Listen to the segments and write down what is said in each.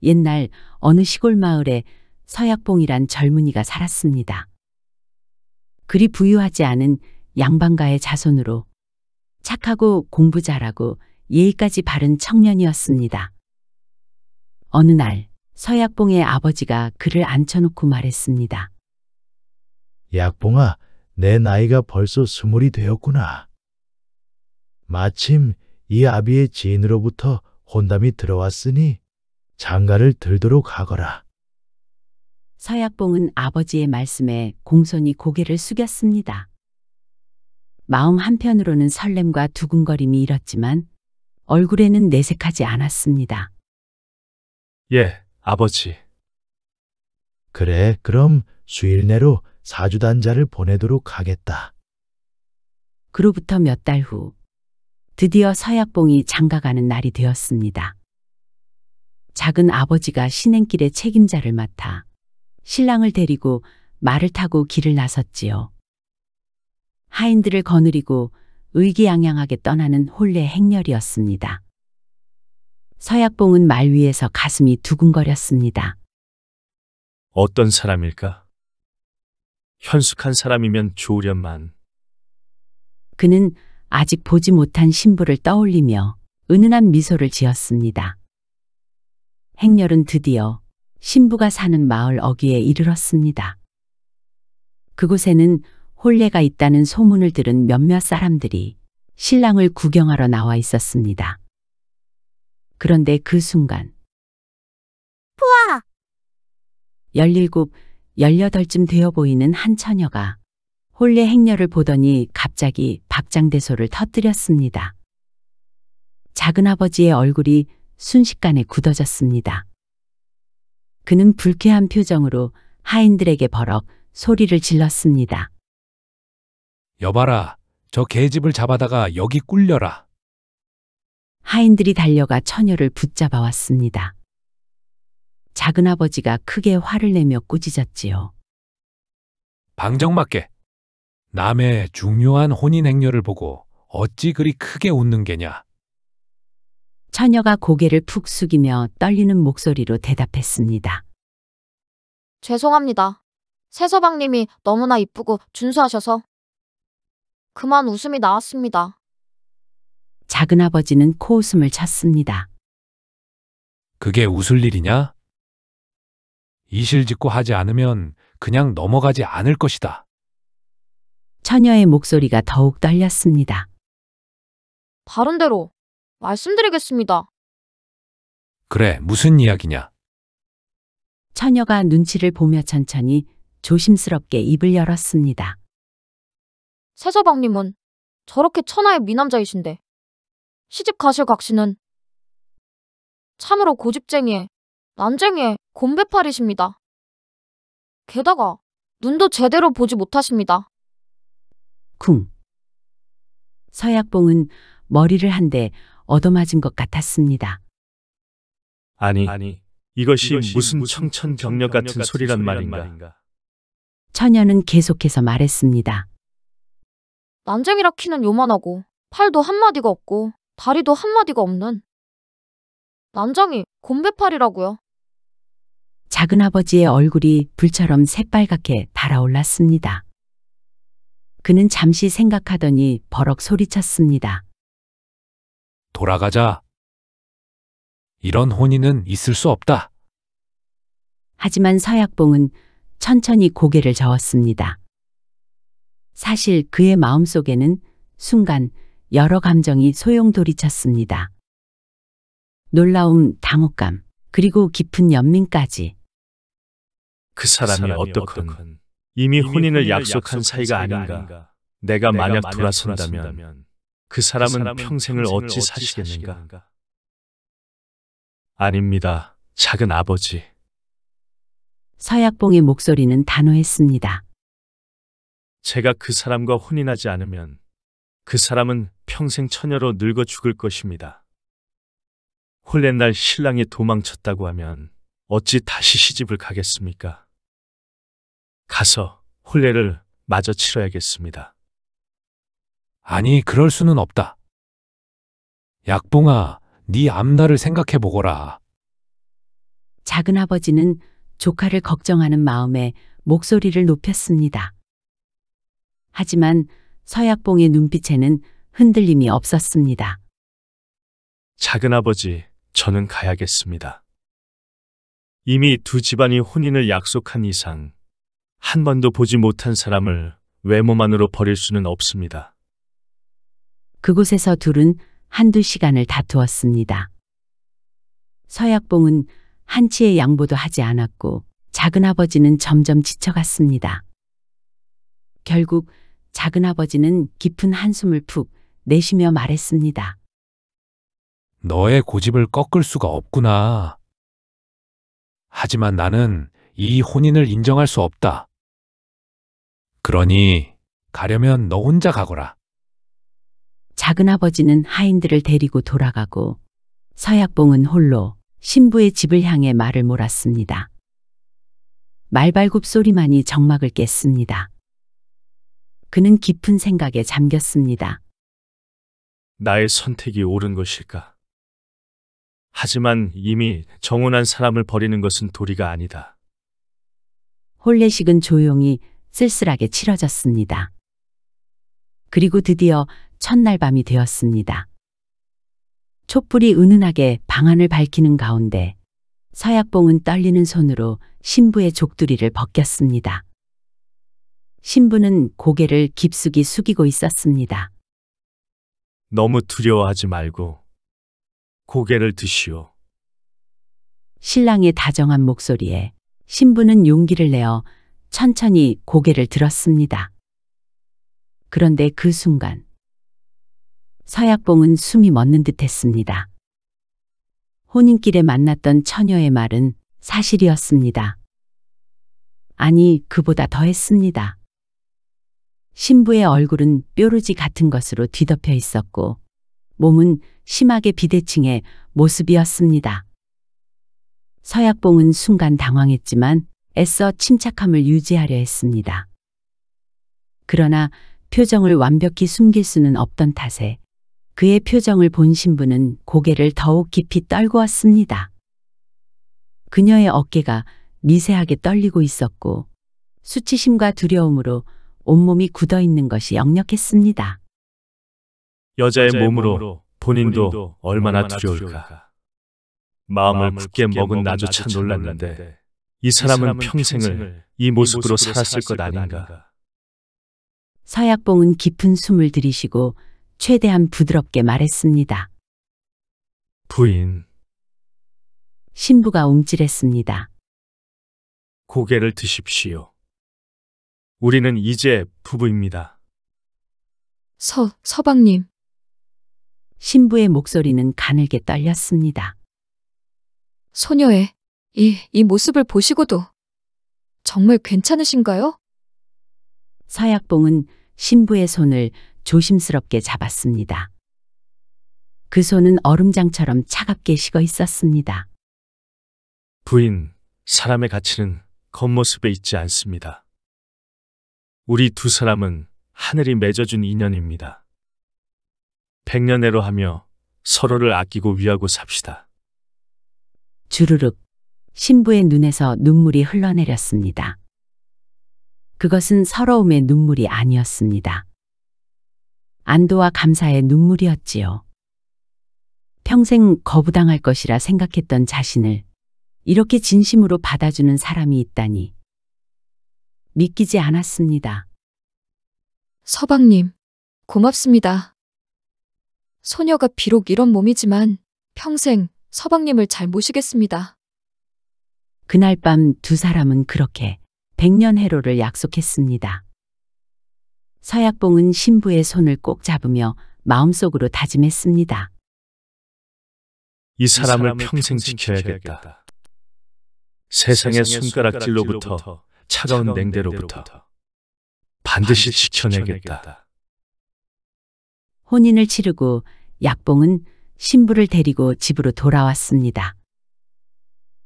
옛날 어느 시골 마을에 서약봉이란 젊은이가 살았습니다. 그리 부유하지 않은 양반가의 자손으로 착하고 공부 잘하고 예의까지 바른 청년이었습니다. 어느 날 서약봉의 아버지가 그를 앉혀놓고 말했습니다. 약봉아, 내 나이가 벌써 20이 되었구나. 마침 이 아비의 지인으로부터 혼담이 들어왔으니 장가를 들도록 하거라. 서약봉은 아버지의 말씀에 공손히 고개를 숙였습니다. 마음 한편으로는 설렘과 두근거림이 일었지만 얼굴에는 내색하지 않았습니다. 예, 아버지. 그래, 그럼 수일 내로 사주단자를 보내도록 하겠다. 그로부터 몇 달 후 드디어 서약봉이 장가가는 날이 되었습니다. 작은 아버지가 신행길의 책임자를 맡아 신랑을 데리고 말을 타고 길을 나섰지요. 하인들을 거느리고 의기양양하게 떠나는 혼례 행렬이었습니다. 서약봉은 말 위에서 가슴이 두근거렸습니다. 어떤 사람일까? 현숙한 사람이면 좋으련만. 그는 아직 보지 못한 신부를 떠올리며 은은한 미소를 지었습니다. 행렬은 드디어 신부가 사는 마을 어귀에 이르렀습니다. 그곳에는 혼례가 있다는 소문을 들은 몇몇 사람들이 신랑을 구경하러 나와 있었습니다. 그런데 그 순간 푸아! 17, 18쯤 되어 보이는 한 처녀가 혼례 행렬을 보더니 갑자기 박장대소를 터뜨렸습니다. 작은아버지의 얼굴이 순식간에 굳어졌습니다. 그는 불쾌한 표정으로 하인들에게 버럭 소리를 질렀습니다. 여봐라, 저 계집을 잡아다가 여기 꿀려라. 하인들이 달려가 처녀를 붙잡아 왔습니다. 작은아버지가 크게 화를 내며 꾸짖었지요. 방정맞게. 남의 중요한 혼인 행렬을 보고 어찌 그리 크게 웃는 게냐. 처녀가 고개를 푹 숙이며 떨리는 목소리로 대답했습니다. 죄송합니다. 새서방님이 너무나 이쁘고 준수하셔서 그만 웃음이 나왔습니다. 작은아버지는 코웃음을 쳤습니다. 그게 웃을 일이냐? 이실직고 하지 않으면 그냥 넘어가지 않을 것이다. 처녀의 목소리가 더욱 떨렸습니다. 바른 대로 말씀드리겠습니다. 그래, 무슨 이야기냐? 처녀가 눈치를 보며 천천히 조심스럽게 입을 열었습니다. 새서방님은 저렇게 천하의 미남자이신데 시집 가실 각시는 참으로 고집쟁이에 난쟁이에 곰배팔이십니다. 게다가 눈도 제대로 보지 못하십니다. 쿵. 서약봉은 머리를 한 대 얻어맞은 것 같았습니다. 아니, 이것이 무슨 청천벽력 같은 소리란 말인가? 처녀는 계속해서 말했습니다. 난쟁이라 키는 요만하고 팔도 한마디가 없고 다리도 한마디가 없는 난장이 곰배팔이라고요. 작은아버지의 얼굴이 불처럼 새빨갛게 달아올랐습니다. 그는 잠시 생각하더니 버럭 소리쳤습니다. 돌아가자. 이런 혼인은 있을 수 없다. 하지만 서약봉은 천천히 고개를 저었습니다. 사실 그의 마음속에는 순간 여러 감정이 소용돌이쳤습니다. 놀라움, 당혹감, 그리고 깊은 연민까지. 그 사람이 어떻건 이미 혼인을 약속한 사이가 아닌가. 내가 만약 돌아선다면 그 사람은 평생을 어찌 사시겠는가? 아닙니다, 작은 아버지. 서약봉의 목소리는 단호했습니다. 제가 그 사람과 혼인하지 않으면 그 사람은 평생 처녀로 늙어 죽을 것입니다. 혼례날 신랑이 도망쳤다고 하면 어찌 다시 시집을 가겠습니까? 가서 혼례를 마저 치러야겠습니다. 아니, 그럴 수는 없다. 약봉아, 네 앞날을 생각해 보거라. 작은아버지는 조카를 걱정하는 마음에 목소리를 높였습니다. 하지만 서약봉의 눈빛에는 흔들림이 없었습니다. 작은아버지, 저는 가야겠습니다. 이미 두 집안이 혼인을 약속한 이상 한 번도 보지 못한 사람을 외모만으로 버릴 수는 없습니다. 그곳에서 둘은 한두 시간을 다투었습니다. 서약봉은 한치의 양보도 하지 않았고 작은아버지는 점점 지쳐갔습니다. 결국 작은아버지는 깊은 한숨을 푹 내쉬며 말했습니다. 너의 고집을 꺾을 수가 없구나. 하지만 나는 이 혼인을 인정할 수 없다. 그러니 가려면 너 혼자 가거라. 작은아버지는 하인들을 데리고 돌아가고 서약봉은 홀로 신부의 집을 향해 말을 몰았습니다. 말발굽 소리만이 정막을 깼습니다. 그는 깊은 생각에 잠겼습니다. 나의 선택이 옳은 것일까? 하지만 이미 정혼한 사람을 버리는 것은 도리가 아니다. 혼례식은 조용히 쓸쓸하게 치러졌습니다. 그리고 드디어 첫날 밤이 되었습니다. 촛불이 은은하게 방안을 밝히는 가운데 서약봉은 떨리는 손으로 신부의 족두리를 벗겼습니다. 신부는 고개를 깊숙이 숙이고 있었습니다. 너무 두려워하지 말고 고개를 드시오. 신랑의 다정한 목소리에 신부는 용기를 내어 천천히 고개를 들었습니다. 그런데 그 순간 서약봉은 숨이 멎는 듯 했습니다. 혼인길에 만났던 처녀의 말은 사실이었습니다. 아니, 그보다 더했습니다. 신부의 얼굴은 뾰루지 같은 것으로 뒤덮여 있었고 몸은 심하게 비대칭의 모습이었습니다. 서약봉은 순간 당황했지만 애써 침착함을 유지하려 했습니다. 그러나 표정을 완벽히 숨길 수는 없던 탓에 그의 표정을 본 신부는 고개를 더욱 깊이 떨구었습니다. 그녀의 어깨가 미세하게 떨리고 있었고 수치심과 두려움으로 온몸이 굳어있는 것이 역력했습니다. 여자의 몸으로 본인도 얼마나 두려울까. 마음을 굳게 먹은 나조차 놀랐는데 이 사람은 평생을 이 모습으로 살았을 것 아닌가. 서약봉은 깊은 숨을 들이쉬고 최대한 부드럽게 말했습니다. 부인, 신부가 움찔했습니다. 고개를 드십시오. 우리는 이제 부부입니다. 서방님. 신부의 목소리는 가늘게 떨렸습니다. 소녀의 이 모습을 보시고도 정말 괜찮으신가요? 서약봉은 신부의 손을 조심스럽게 잡았습니다. 그 손은 얼음장처럼 차갑게 식어 있었습니다. 부인, 사람의 가치는 겉모습에 있지 않습니다. 우리 두 사람은 하늘이 맺어준 인연입니다. 백년해로 하며 서로를 아끼고 위하고 삽시다. 주르륵 신부의 눈에서 눈물이 흘러내렸습니다. 그것은 서러움의 눈물이 아니었습니다. 안도와 감사의 눈물이었지요. 평생 거부당할 것이라 생각했던 자신을 이렇게 진심으로 받아주는 사람이 있다니 믿기지 않았습니다. 서방님, 고맙습니다. 소녀가 비록 이런 몸이지만 평생 서방님을 잘 모시겠습니다. 그날 밤 두 사람은 그렇게 백년해로를 약속했습니다. 서약봉은 신부의 손을 꼭 잡으며 마음속으로 다짐했습니다. 이 사람을 평생 지켜야겠다. 세상의 손가락질로부터 차가운 냉대로부터 반드시 지켜내겠다. 혼인을 치르고 약봉은 신부를 데리고 집으로 돌아왔습니다.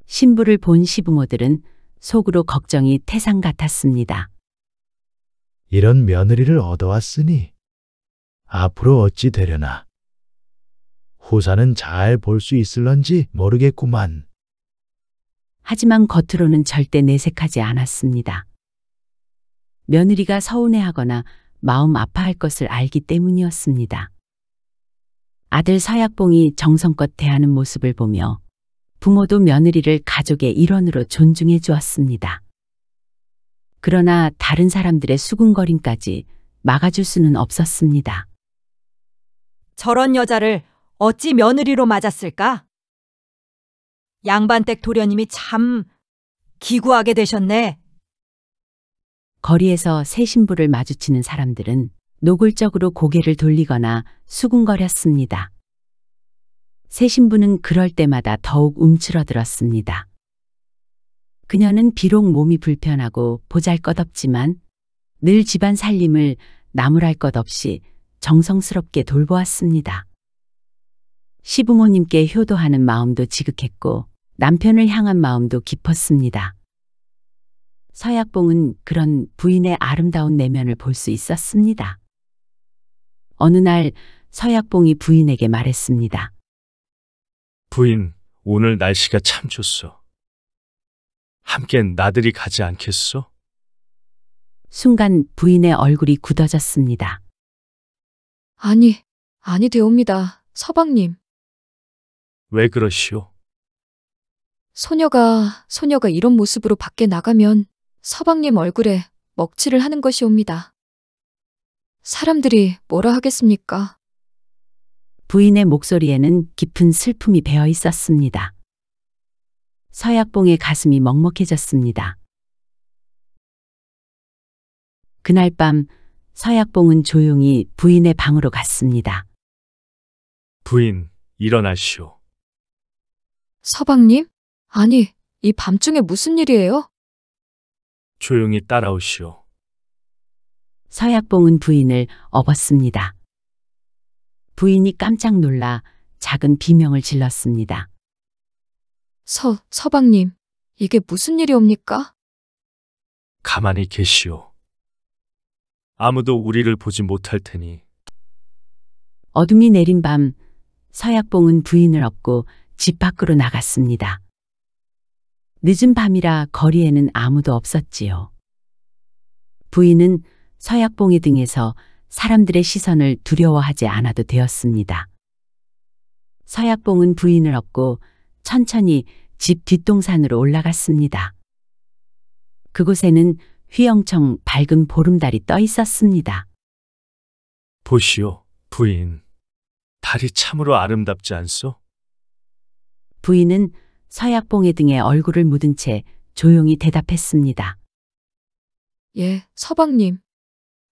신부를 본 시부모들은 속으로 걱정이 태산 같았습니다. 이런 며느리를 얻어왔으니 앞으로 어찌 되려나. 후사는 잘 볼 수 있을런지 모르겠구만. 하지만 겉으로는 절대 내색하지 않았습니다. 며느리가 서운해하거나 마음 아파할 것을 알기 때문이었습니다. 아들 서약봉이 정성껏 대하는 모습을 보며 부모도 며느리를 가족의 일원으로 존중해 주었습니다. 그러나 다른 사람들의 수군거림까지 막아줄 수는 없었습니다. 저런 여자를 어찌 며느리로 맞았을까? 양반댁 도련님이 참 기구하게 되셨네. 거리에서 새 신부를 마주치는 사람들은 노골적으로 고개를 돌리거나 수군거렸습니다. 새 신부는 그럴 때마다 더욱 움츠러들었습니다. 그녀는 비록 몸이 불편하고 보잘것없지만 늘 집안 살림을 나무랄 것 없이 정성스럽게 돌보았습니다. 시부모님께 효도하는 마음도 지극했고 남편을 향한 마음도 깊었습니다. 서약봉은 그런 부인의 아름다운 내면을 볼 수 있었습니다. 어느 날 서약봉이 부인에게 말했습니다. 부인, 오늘 날씨가 참 좋소. 함께 나들이 가지 않겠소? 순간 부인의 얼굴이 굳어졌습니다. 아니 되옵니다. 서방님. 왜 그러시오? 소녀가 이런 모습으로 밖에 나가면 서방님 얼굴에 먹칠을 하는 것이옵니다. 사람들이 뭐라 하겠습니까? 부인의 목소리에는 깊은 슬픔이 배어 있었습니다. 서약봉의 가슴이 먹먹해졌습니다. 그날 밤 서약봉은 조용히 부인의 방으로 갔습니다. 부인, 일어나시오. 서방님? 아니, 이 밤중에 무슨 일이에요? 조용히 따라오시오. 서약봉은 부인을 업었습니다. 부인이 깜짝 놀라 작은 비명을 질렀습니다. 서방님, 이게 무슨 일이옵니까? 가만히 계시오. 아무도 우리를 보지 못할 테니. 어둠이 내린 밤 서약봉은 부인을 업고 집 밖으로 나갔습니다. 늦은 밤이라 거리에는 아무도 없었지요. 부인은 서약봉의 등에서 사람들의 시선을 두려워하지 않아도 되었습니다. 서약봉은 부인을 업고 천천히 집 뒷동산으로 올라갔습니다. 그곳에는 휘영청 밝은 보름달이 떠 있었습니다. 보시오, 부인. 달이 참으로 아름답지 않소? 부인은 서약봉의 등에 얼굴을 묻은 채 조용히 대답했습니다. 예, 서방님.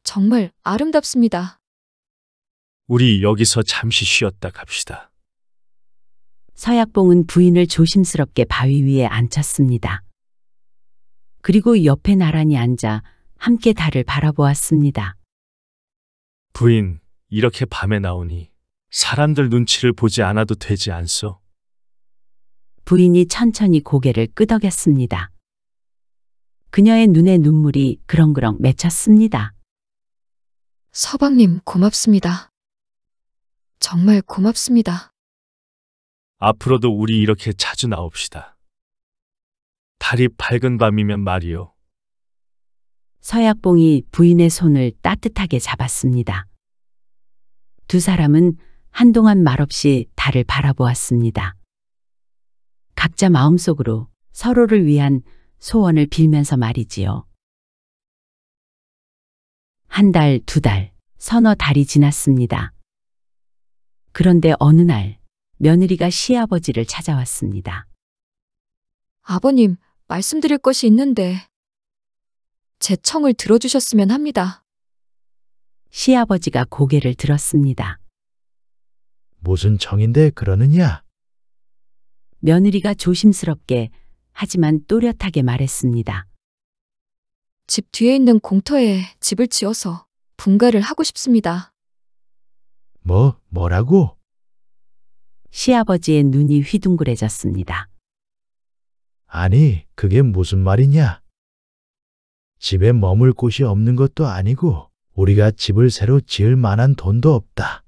정말 아름답습니다. 우리 여기서 잠시 쉬었다 갑시다. 서약봉은 부인을 조심스럽게 바위 위에 앉혔습니다. 그리고 옆에 나란히 앉아 함께 달을 바라보았습니다. 부인, 이렇게 밤에 나오니 사람들 눈치를 보지 않아도 되지 않소? 부인이 천천히 고개를 끄덕였습니다. 그녀의 눈에 눈물이 그렁그렁 맺혔습니다. 서방님, 고맙습니다. 정말 고맙습니다. 앞으로도 우리 이렇게 자주 나옵시다. 달이 밝은 밤이면 말이요. 서약봉이 부인의 손을 따뜻하게 잡았습니다. 두 사람은 한동안 말없이 달을 바라보았습니다. 각자 마음속으로 서로를 위한 소원을 빌면서 말이지요. 한 달, 두 달, 서너 달이 지났습니다. 그런데 어느 날 며느리가 시아버지를 찾아왔습니다. 아버님, 말씀드릴 것이 있는데 제 청을 들어주셨으면 합니다. 시아버지가 고개를 들었습니다. 무슨 청인데 그러느냐? 며느리가 조심스럽게 하지만 또렷하게 말했습니다. 집 뒤에 있는 공터에 집을 지어서 분가를 하고 싶습니다. 뭐라고? 시아버지의 눈이 휘둥그레졌습니다. 아니, 그게 무슨 말이냐? 집에 머물 곳이 없는 것도 아니고 우리가 집을 새로 지을 만한 돈도 없다.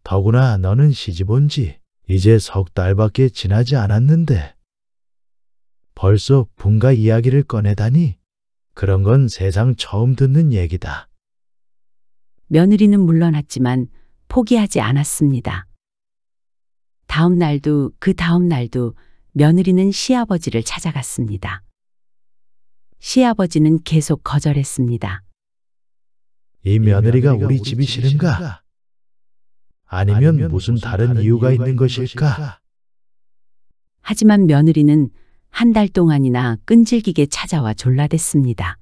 더구나 너는 시집 온 지 이제 석 달밖에 지나지 않았는데 벌써 분가 이야기를 꺼내다니. 그런 건 세상 처음 듣는 얘기다. 며느리는 물러났지만 포기하지 않았습니다. 다음 날도 그 다음 날도 며느리는 시아버지를 찾아갔습니다. 시아버지는 계속 거절했습니다. 이 며느리가 우리 집이 싫은가? 아니면 무슨 다른 이유가 있는 것일까? 하지만 며느리는 한 달 동안이나 끈질기게 찾아와 졸라댔습니다.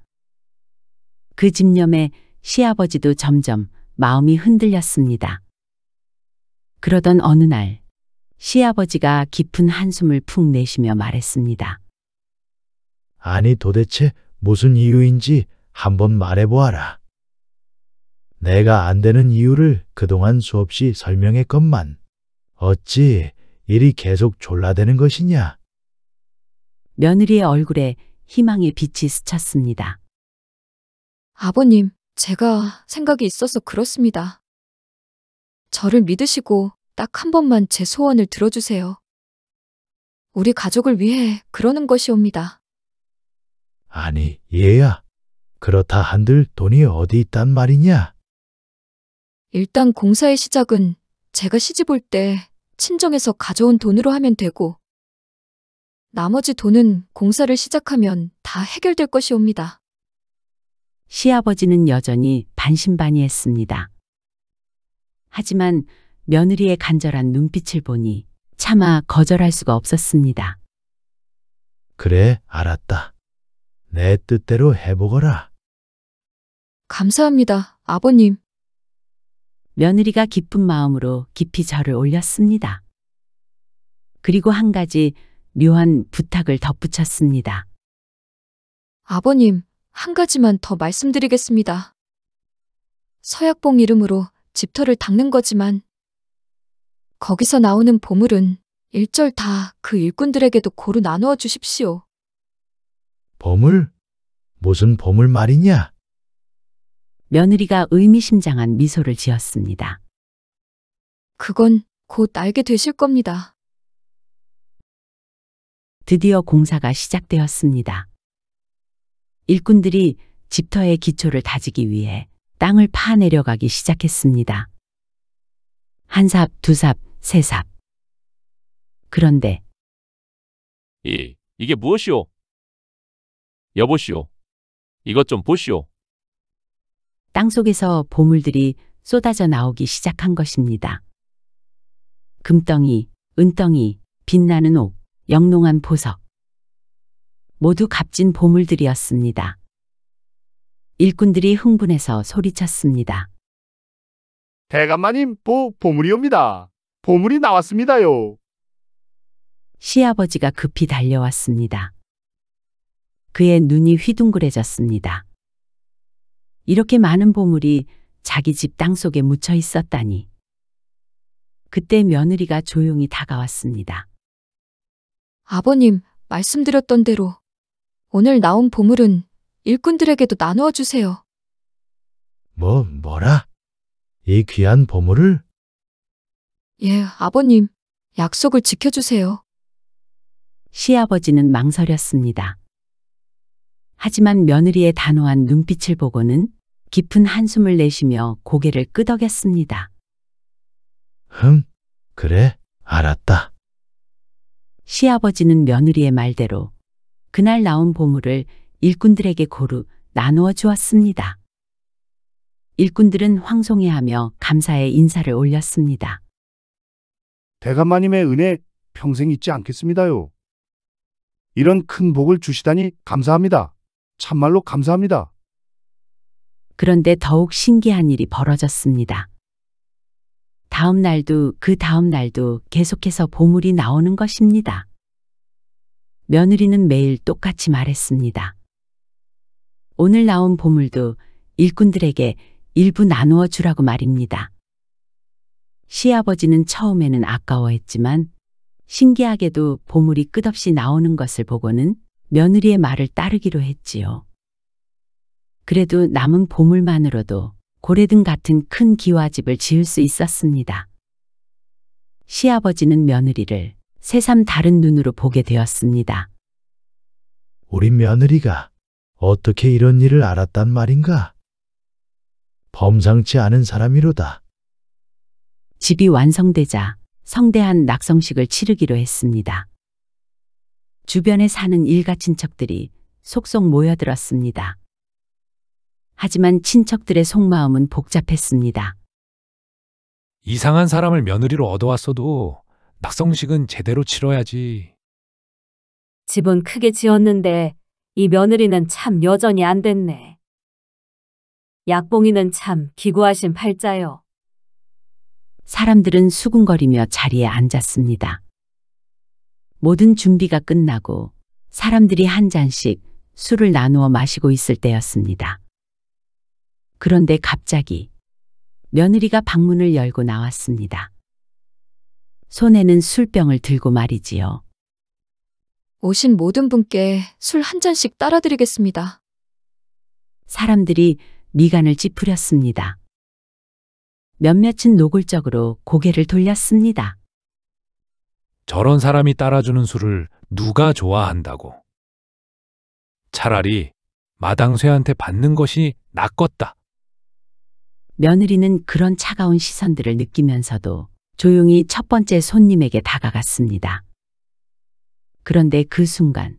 그 집념에 시아버지도 점점 마음이 흔들렸습니다. 그러던 어느 날 시아버지가 깊은 한숨을 푹 내쉬며 말했습니다. 아니 도대체 무슨 이유인지 한번 말해보아라. 내가 안 되는 이유를 그동안 수없이 설명했건만 어찌 일이 계속 졸라대는 것이냐? 며느리의 얼굴에 희망의 빛이 스쳤습니다. 아버님, 제가 생각이 있어서 그렇습니다. 저를 믿으시고 딱 한 번만 제 소원을 들어주세요. 우리 가족을 위해 그러는 것이옵니다. 아니 얘야, 그렇다 한들 돈이 어디 있단 말이냐? 일단 공사의 시작은 제가 시집 올 때 친정에서 가져온 돈으로 하면 되고 나머지 돈은 공사를 시작하면 다 해결될 것이옵니다. 시아버지는 여전히 반신반의했습니다. 하지만 며느리의 간절한 눈빛을 보니 차마 거절할 수가 없었습니다. 그래, 알았다. 내 뜻대로 해보거라. 감사합니다, 아버님. 며느리가 기쁜 마음으로 깊이 절을 올렸습니다. 그리고 한 가지 묘한 부탁을 덧붙였습니다. 아버님, 한 가지만 더 말씀드리겠습니다. 서약봉 이름으로 집터를 닦는 거지만 거기서 나오는 보물은 일절 다 그 일꾼들에게도 고루 나누어 주십시오. 보물? 무슨 보물 말이냐? 며느리가 의미심장한 미소를 지었습니다. 그건 곧 알게 되실 겁니다. 드디어 공사가 시작되었습니다. 일꾼들이 집터의 기초를 다지기 위해 땅을 파내려가기 시작했습니다. 한 삽, 두 삽, 세 삽. 그런데 이게 무엇이오? 여보시오. 이것 좀 보시오. 땅속에서 보물들이 쏟아져 나오기 시작한 것입니다. 금덩이, 은덩이, 빛나는 옥, 영롱한 보석. 모두 값진 보물들이었습니다. 일꾼들이 흥분해서 소리쳤습니다. 대감마님, 보물이옵니다. 보물이 나왔습니다요. 시아버지가 급히 달려왔습니다. 그의 눈이 휘둥그레졌습니다. 이렇게 많은 보물이 자기 집 땅속에 묻혀 있었다니. 그때 며느리가 조용히 다가왔습니다. 아버님, 말씀드렸던 대로 오늘 나온 보물은 일꾼들에게도 나누어 주세요. 뭐라? 이 귀한 보물을? 예, 아버님, 약속을 지켜주세요. 시아버지는 망설였습니다. 하지만 며느리의 단호한 눈빛을 보고는 깊은 한숨을 내쉬며 고개를 끄덕였습니다. 그래, 알았다. 시아버지는 며느리의 말대로 그날 나온 보물을 일꾼들에게 고루 나누어 주었습니다. 일꾼들은 황송해하며 감사의 인사를 올렸습니다. 대감마님의 은혜 평생 잊지 않겠습니다요. 이런 큰 복을 주시다니 감사합니다. 참말로 감사합니다. 그런데 더욱 신기한 일이 벌어졌습니다. 다음 날도 그 다음 날도 계속해서 보물이 나오는 것입니다. 며느리는 매일 똑같이 말했습니다. 오늘 나온 보물도 일꾼들에게 일부 나누어 주라고 말입니다. 시아버지는 처음에는 아까워했지만 신기하게도 보물이 끝없이 나오는 것을 보고는 며느리의 말을 따르기로 했지요. 그래도 남은 보물만으로도 고래등 같은 큰 기와집을 지을 수 있었습니다. 시아버지는 며느리를 새삼 다른 눈으로 보게 되었습니다. 우리 며느리가 어떻게 이런 일을 알았단 말인가? 범상치 않은 사람이로다. 집이 완성되자 성대한 낙성식을 치르기로 했습니다. 주변에 사는 일가 친척들이 속속 모여들었습니다. 하지만 친척들의 속마음은 복잡했습니다. 이상한 사람을 며느리로 얻어왔어도 낙성식은 제대로 치러야지. 집은 크게 지었는데 이 며느리는 참 여전히 안 됐네. 약봉이는 참 기구하신 팔자요. 사람들은 수군거리며 자리에 앉았습니다. 모든 준비가 끝나고 사람들이 한 잔씩 술을 나누어 마시고 있을 때였습니다. 그런데 갑자기 며느리가 방문을 열고 나왔습니다. 손에는 술병을 들고 말이지요. 오신 모든 분께 술 한 잔씩 따라드리겠습니다. 사람들이 미간을 찌푸렸습니다. 몇몇은 노골적으로 고개를 돌렸습니다. 저런 사람이 따라주는 술을 누가 좋아한다고. 차라리 마당쇠한테 받는 것이 낫겠다. 며느리는 그런 차가운 시선들을 느끼면서도 조용히 첫 번째 손님에게 다가갔습니다. 그런데 그 순간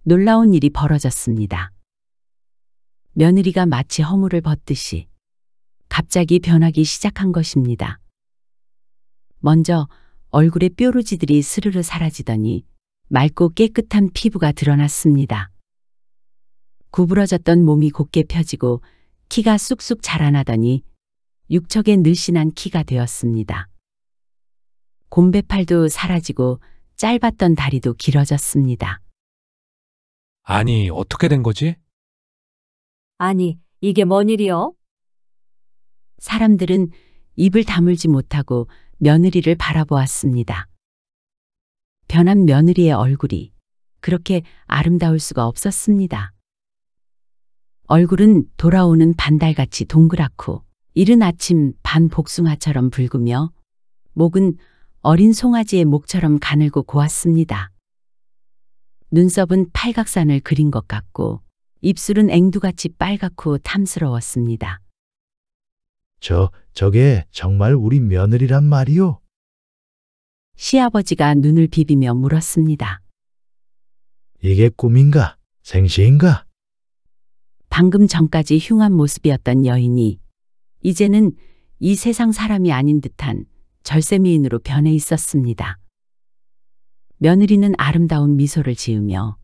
놀라운 일이 벌어졌습니다. 며느리가 마치 허물을 벗듯이 갑자기 변하기 시작한 것입니다. 먼저 얼굴의 뾰루지들이 스르르 사라지더니 맑고 깨끗한 피부가 드러났습니다. 구부러졌던 몸이 곧게 펴지고 키가 쑥쑥 자라나더니 육척에 늘씬한 키가 되었습니다. 곰배팔도 사라지고 짧았던 다리도 길어졌습니다. 아니, 어떻게 된 거지? 아니, 이게 뭔 일이요? 사람들은 입을 다물지 못하고 며느리를 바라보았습니다. 변한 며느리의 얼굴이 그렇게 아름다울 수가 없었습니다. 얼굴은 돌아오는 반달같이 동그랗고 이른 아침 반 복숭아처럼 붉으며 목은 어린 송아지의 목처럼 가늘고 고왔습니다. 눈썹은 팔각산을 그린 것 같고 입술은 앵두같이 빨갛고 탐스러웠습니다. 저게 정말 우리 며느리란 말이오? 시아버지가 눈을 비비며 물었습니다. 이게 꿈인가? 생시인가? 방금 전까지 흉한 모습이었던 여인이 이제는 이 세상 사람이 아닌 듯한 절세미인으로 변해 있었습니다. 며느리는 아름다운 미소를 지으며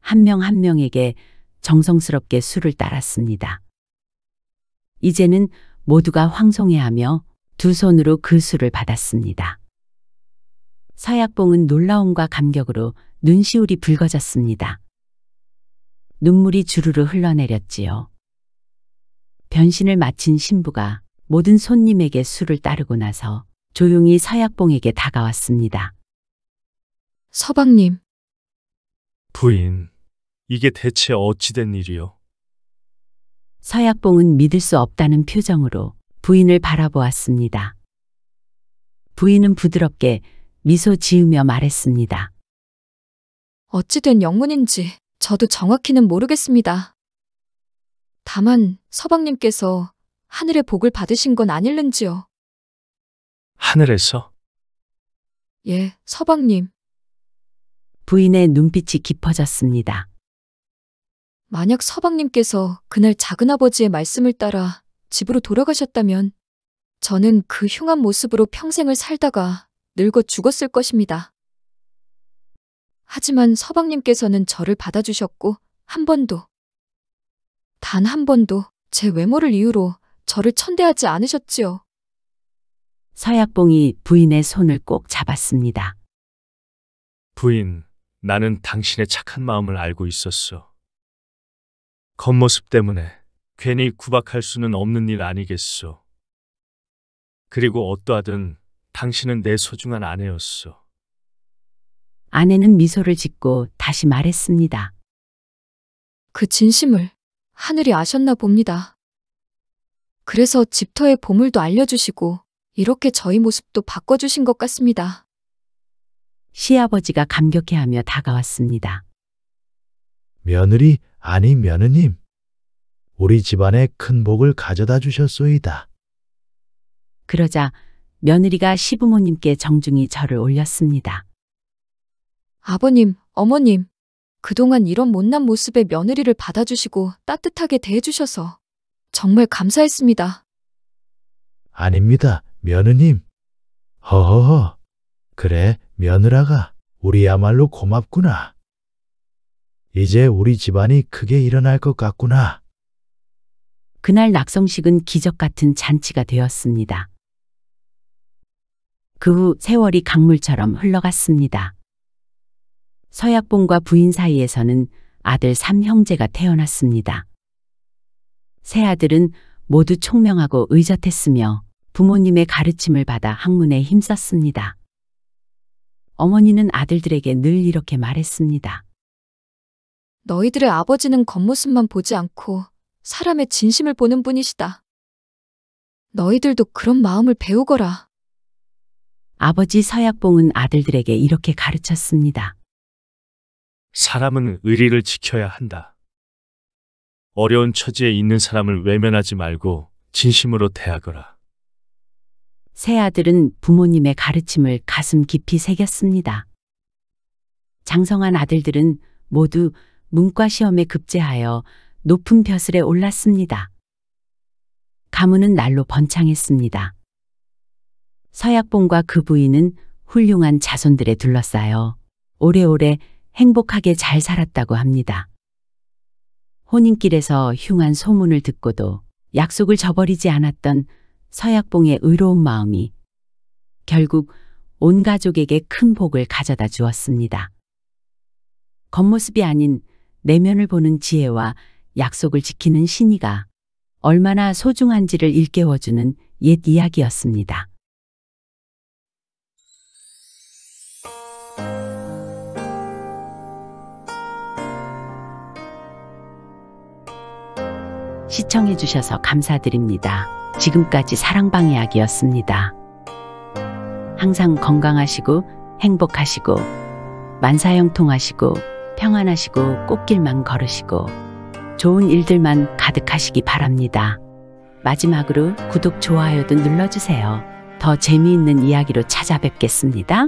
한 명 한 명에게 정성스럽게 술을 따랐습니다. 이제는 모두가 황송해하며 두 손으로 그 술을 받았습니다. 서약봉은 놀라움과 감격으로 눈시울이 붉어졌습니다. 눈물이 주르르 흘러내렸지요. 변신을 마친 신부가 모든 손님에게 술을 따르고 나서 조용히 서약봉에게 다가왔습니다. 서방님, 부인, 이게 대체 어찌된 일이요? 서약봉은 믿을 수 없다는 표정으로 부인을 바라보았습니다. 부인은 부드럽게 미소 지으며 말했습니다. 어찌된 영문인지 저도 정확히는 모르겠습니다. 다만 서방님께서 하늘의 복을 받으신 건 아닐는지요. 하늘에서? 예, 서방님. 부인의 눈빛이 깊어졌습니다. 만약 서방님께서 그날 작은아버지의 말씀을 따라 집으로 돌아가셨다면 저는 그 흉한 모습으로 평생을 살다가 늙어 죽었을 것입니다. 하지만 서방님께서는 저를 받아주셨고 단 한 번도 제 외모를 이유로 저를 천대하지 않으셨지요. 서약봉이 부인의 손을 꼭 잡았습니다. 부인, 나는 당신의 착한 마음을 알고 있었어. 겉모습 때문에 괜히 구박할 수는 없는 일 아니겠소. 그리고 어떠하든 당신은 내 소중한 아내였어. 아내는 미소를 짓고 다시 말했습니다. 그 진심을 하늘이 아셨나 봅니다. 그래서 집터의 보물도 알려주시고 이렇게 저희 모습도 바꿔주신 것 같습니다. 시아버지가 감격해하며 다가왔습니다. 며느리, 아니 며느님. 우리 집안에 큰 복을 가져다 주셨소이다. 그러자 며느리가 시부모님께 정중히 절을 올렸습니다. 아버님, 어머님, 그동안 이런 못난 모습의 며느리를 받아주시고 따뜻하게 대해주셔서 정말 감사했습니다. 아닙니다, 며느님. 허허허. 그래, 며느라가 우리야말로 고맙구나. 이제 우리 집안이 크게 일어날 것 같구나. 그날 낙성식은 기적 같은 잔치가 되었습니다. 그 후 세월이 강물처럼 흘러갔습니다. 서약봉과 부인 사이에서는 아들 3형제가 태어났습니다. 세 아들은 모두 총명하고 의젓했으며 부모님의 가르침을 받아 학문에 힘썼습니다. 어머니는 아들들에게 늘 이렇게 말했습니다. 너희들의 아버지는 겉모습만 보지 않고 사람의 진심을 보는 분이시다. 너희들도 그런 마음을 배우거라. 아버지 서약봉은 아들들에게 이렇게 가르쳤습니다. 사람은 의리를 지켜야 한다. 어려운 처지에 있는 사람을 외면하지 말고 진심으로 대하거라. 세 아들은 부모님의 가르침을 가슴 깊이 새겼습니다. 장성한 아들들은 모두 문과 시험에 급제하여 높은 벼슬에 올랐습니다. 가문은 날로 번창했습니다. 서약봉과 그 부인은 훌륭한 자손들에 둘러싸여 오래오래 행복하게 잘 살았다고 합니다. 혼인길에서 흉한 소문을 듣고도 약속을 저버리지 않았던 서약봉의 의로운 마음이 결국 온 가족에게 큰 복을 가져다 주었습니다. 겉모습이 아닌 내면을 보는 지혜와 약속을 지키는 신의가 얼마나 소중한지를 일깨워주는 옛 이야기였습니다. 시청해주셔서 감사드립니다. 지금까지 사랑방 이야기였습니다. 항상 건강하시고 행복하시고 만사형통하시고 평안하시고 꽃길만 걸으시고 좋은 일들만 가득하시기 바랍니다. 마지막으로 구독, 좋아요도 눌러주세요. 더 재미있는 이야기로 찾아뵙겠습니다.